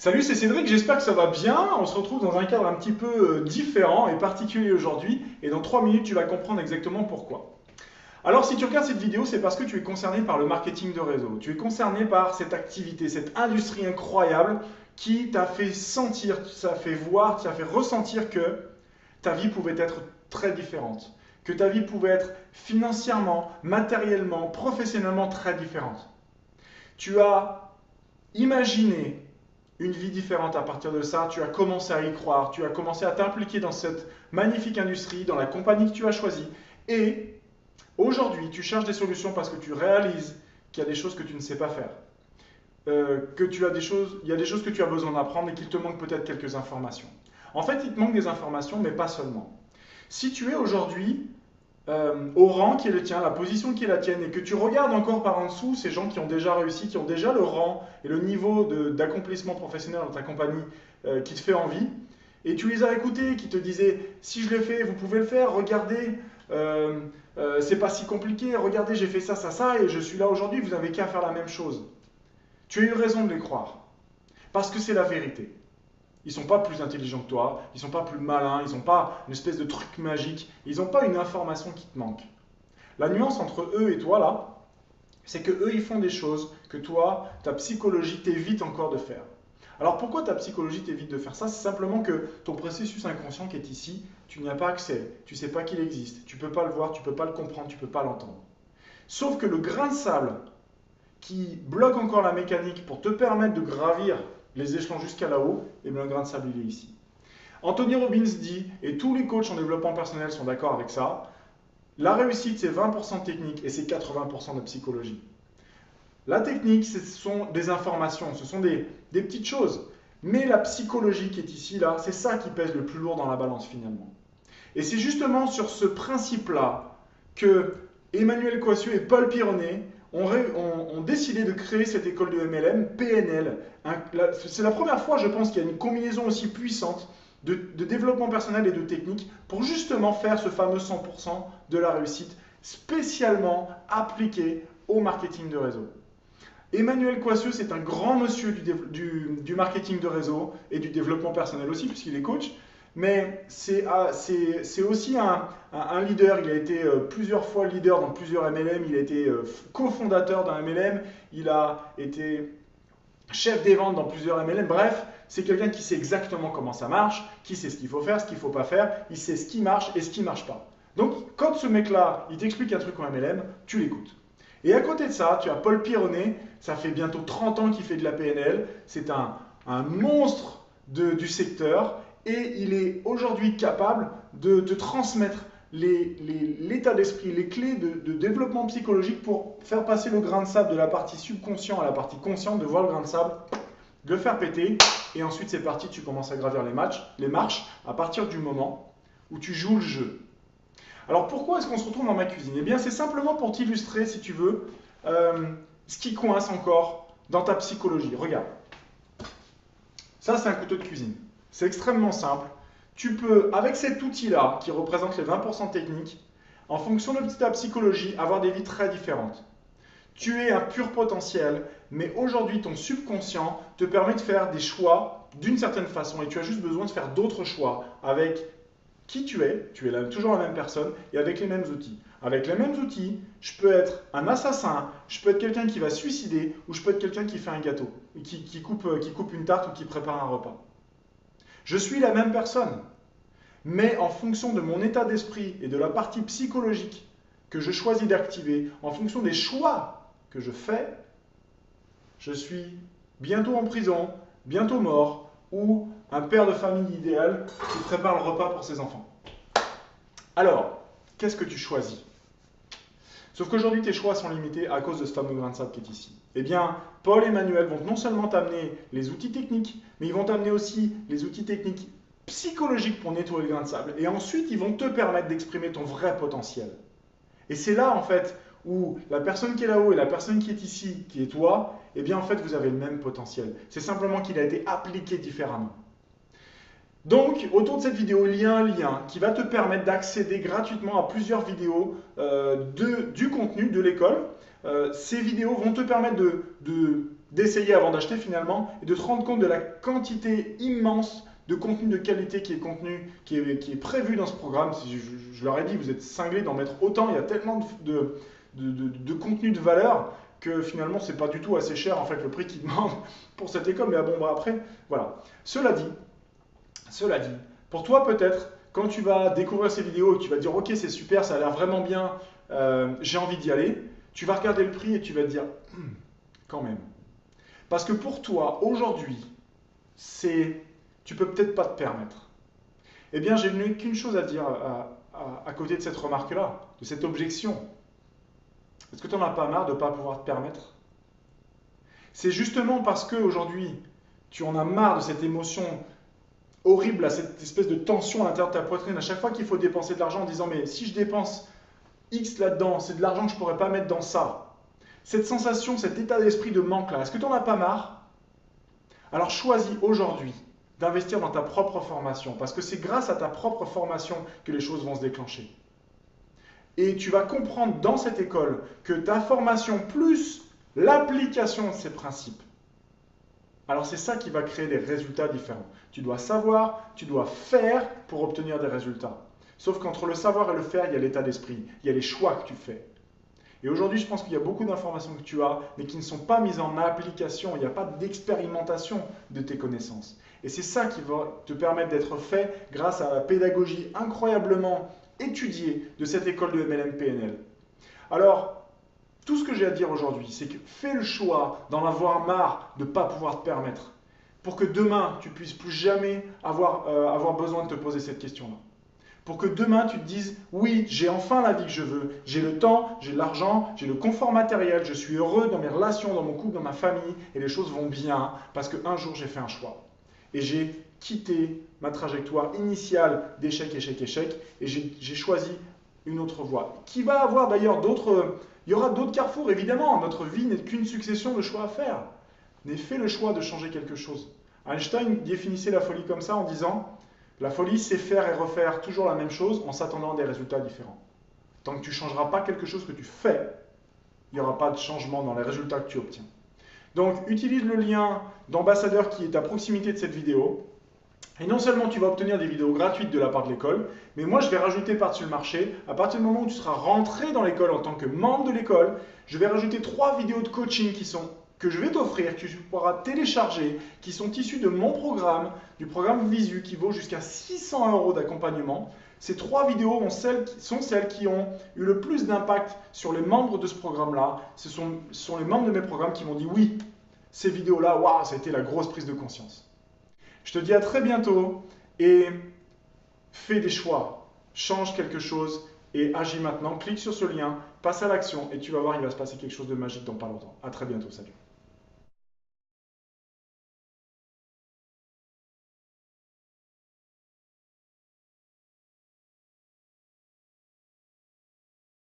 Salut, c'est Cédric, j'espère que ça va bien. On se retrouve dans un cadre un petit peu différent et particulier aujourd'hui. Et dans 3 minutes, tu vas comprendre exactement pourquoi. Alors, si tu regardes cette vidéo, c'est parce que tu es concerné par le marketing de réseau. Tu es concerné par cette activité, cette industrie incroyable qui t'a fait sentir, t'a fait voir, t'a fait ressentir que ta vie pouvait être très différente. Que ta vie pouvait être financièrement, matériellement, professionnellement très différente. Tu as imaginé une vie différente à partir de ça, tu as commencé à y croire, tu as commencé à t'impliquer dans cette magnifique industrie, dans la compagnie que tu as choisie. Et aujourd'hui, tu cherches des solutions parce que tu réalises qu'il y a des choses que tu ne sais pas faire. Il y a des choses que tu as besoin d'apprendre et qu'il te manque peut-être quelques informations. En fait, il te manque des informations, mais pas seulement. Si tu es aujourd'hui au rang qui est le tien, la position qui est la tienne, et que tu regardes encore par en dessous ces gens qui ont déjà réussi, qui ont déjà le rang et le niveau d'accomplissement professionnel dans ta compagnie qui te fait envie, et tu les as écoutés, qui te disaient si je l'ai fait, vous pouvez le faire, regardez, c'est pas si compliqué, regardez, j'ai fait ça, ça, ça, et je suis là aujourd'hui, vous n'avez qu'à faire la même chose. Tu as eu raison de les croire, parce que c'est la vérité. Ils ne sont pas plus intelligents que toi, ils ne sont pas plus malins, ils n'ont pas une espèce de truc magique, ils n'ont pas une information qui te manque. La nuance entre eux et toi, là, c'est que eux, ils font des choses que toi, ta psychologie t'évite encore de faire. Alors pourquoi ta psychologie t'évite de faire ça? C'est simplement que ton processus inconscient qui est ici, tu n'y as pas accès, tu ne sais pas qu'il existe, tu ne peux pas le voir, tu ne peux pas le comprendre, tu ne peux pas l'entendre. Sauf que le grain de sable qui bloque encore la mécanique pour te permettre de gravir les échelons jusqu'à là-haut, et bien le grain de sable, il est ici. Anthony Robbins dit, et tous les coachs en développement personnel sont d'accord avec ça, la réussite, c'est 20% de technique et c'est 80% de psychologie. La technique, ce sont des informations, ce sont des petites choses. Mais la psychologie qui est ici, là, c'est ça qui pèse le plus lourd dans la balance finalement. Et c'est justement sur ce principe-là que Emmanuel Coissieu et Paul Pironet ont décidé de créer cette école de MLM, PNL. C'est la première fois, je pense, qu'il y a une combinaison aussi puissante de développement personnel et de technique pour justement faire ce fameux 100% de la réussite spécialement appliqué au marketing de réseau. Emmanuel Coissieu, c'est un grand monsieur du marketing de réseau et du développement personnel aussi, puisqu'il est coach. Mais c'est aussi un leader. Il a été plusieurs fois leader dans plusieurs MLM. Il a été cofondateur d'un MLM. Il a été chef des ventes dans plusieurs MLM. Bref, c'est quelqu'un qui sait exactement comment ça marche, qui sait ce qu'il faut faire, ce qu'il ne faut pas faire. Il sait ce qui marche et ce qui ne marche pas. Donc, quand ce mec-là, il t'explique un truc en MLM, tu l'écoutes. Et à côté de ça, tu as Paul Pironet, ça fait bientôt 30 ans qu'il fait de la PNL, c'est un monstre du secteur et il est aujourd'hui capable de te transmettre l'état d'esprit, les clés de développement psychologique pour faire passer le grain de sable de la partie subconsciente à la partie consciente, de voir le grain de sable, de le faire péter et ensuite c'est parti, tu commences à gravir les marches à partir du moment où tu joues le jeu. Alors pourquoi est-ce qu'on se retrouve dans ma cuisine? Eh bien c'est simplement pour t'illustrer, si tu veux, ce qui coince encore dans ta psychologie. Regarde, ça c'est un couteau de cuisine. C'est extrêmement simple. Tu peux, avec cet outil-là, qui représente les 20% techniques, en fonction de ta psychologie, avoir des vies très différentes. Tu es un pur potentiel, mais aujourd'hui ton subconscient te permet de faire des choix d'une certaine façon et tu as juste besoin de faire d'autres choix avec qui tu es toujours la même personne et avec les mêmes outils. Avec les mêmes outils, je peux être un assassin, je peux être quelqu'un qui va se suicider ou je peux être quelqu'un qui fait un gâteau, qui coupe une tarte ou qui prépare un repas. Je suis la même personne, mais en fonction de mon état d'esprit et de la partie psychologique que je choisis d'activer, en fonction des choix que je fais, je suis bientôt en prison, bientôt mort, ou un père de famille idéal qui prépare le repas pour ses enfants. Alors, qu'est-ce que tu choisis? Sauf qu'aujourd'hui, tes choix sont limités à cause de ce fameux grain de sable qui est ici. Eh bien, Paul et Emmanuel vont non seulement t'amener les outils techniques, mais ils vont t'amener aussi les outils techniques psychologiques pour nettoyer le grain de sable. Et ensuite, ils vont te permettre d'exprimer ton vrai potentiel. Et c'est là, en fait, où la personne qui est là-haut et la personne qui est ici, qui est toi, eh bien, en fait, vous avez le même potentiel. C'est simplement qu'il a été appliqué différemment. Donc, autour de cette vidéo, il y a un lien qui va te permettre d'accéder gratuitement à plusieurs vidéos du contenu de l'école. Ces vidéos vont te permettre d'essayer avant d'acheter finalement et de te rendre compte de la quantité immense de contenu de qualité qui est prévu dans ce programme. Je leur ai dit, vous êtes cinglés d'en mettre autant, il y a tellement de contenu de valeur que finalement c'est pas du tout assez cher en fait le prix qu'ils demandent pour cette école. Mais bon, bah, après, voilà. Cela dit, pour toi peut-être, quand tu vas découvrir ces vidéos et que tu vas dire ok c'est super, ça a l'air vraiment bien, j'ai envie d'y aller, tu vas regarder le prix et tu vas te dire quand même. Parce que pour toi, aujourd'hui, tu peux peut-être pas te permettre. Eh bien, j'ai qu'une chose à dire à côté de cette remarque-là, de cette objection. Est-ce que tu n'en as pas marre de ne pas pouvoir te permettre? C'est justement parce qu'aujourd'hui, tu en as marre de cette émotion horrible, à cette espèce de tension à l'intérieur de ta poitrine, à chaque fois qu'il faut dépenser de l'argent en disant mais si je dépense X là-dedans, c'est de l'argent que je ne pourrais pas mettre dans ça. Cette sensation, cet état d'esprit de manque là, est-ce que tu n'en as pas marre? Alors choisis aujourd'hui d'investir dans ta propre formation, parce que c'est grâce à ta propre formation que les choses vont se déclencher. Et tu vas comprendre dans cette école que ta formation plus l'application de ces principes, alors c'est ça qui va créer des résultats différents. Tu dois savoir, tu dois faire pour obtenir des résultats. Sauf qu'entre le savoir et le faire, il y a l'état d'esprit, il y a les choix que tu fais. Et aujourd'hui, je pense qu'il y a beaucoup d'informations que tu as, mais qui ne sont pas mises en application. Il n'y a pas d'expérimentation de tes connaissances. Et c'est ça qui va te permettre d'être fait grâce à la pédagogie incroyablement étudiée de cette école de MLM-PNL. Alors, tout ce que j'ai à dire aujourd'hui, c'est que fais le choix d'en avoir marre de ne pas pouvoir te permettre, pour que demain, tu ne puisses plus jamais avoir besoin de te poser cette question-là. Pour que demain, tu te dises, oui, j'ai enfin la vie que je veux, j'ai le temps, j'ai l'argent, j'ai le confort matériel, je suis heureux dans mes relations, dans mon couple, dans ma famille, et les choses vont bien, parce qu'un jour, j'ai fait un choix. Et j'ai quitté ma trajectoire initiale d'échec, échec, échec, et j'ai choisi une autre voie. Qui va avoir d'ailleurs il y aura d'autres carrefours, évidemment, notre vie n'est qu'une succession de choix à faire. Mais fais le choix de changer quelque chose. Einstein définissait la folie comme ça en disant, la folie, c'est faire et refaire toujours la même chose en s'attendant à des résultats différents. Tant que tu ne changeras pas quelque chose que tu fais, il n'y aura pas de changement dans les résultats que tu obtiens. Donc, utilise le lien d'ambassadeur qui est à proximité de cette vidéo. Et non seulement tu vas obtenir des vidéos gratuites de la part de l'école, mais moi je vais rajouter par-dessus le marché, à partir du moment où tu seras rentré dans l'école en tant que membre de l'école, je vais rajouter 3 vidéos de coaching que je vais t'offrir, que tu pourras télécharger, qui sont issues de mon programme, du programme Visu, qui vaut jusqu'à 600 € d'accompagnement. Ces 3 vidéos sont celles qui ont eu le plus d'impact sur les membres de ce programme-là. Ce sont les membres de mes programmes qui m'ont dit oui, ces vidéos-là, waouh, ça a été la grosse prise de conscience. Je te dis à très bientôt et fais des choix, change quelque chose et agis maintenant. Clique sur ce lien, passe à l'action et tu vas voir, il va se passer quelque chose de magique dans pas longtemps. À très bientôt, salut.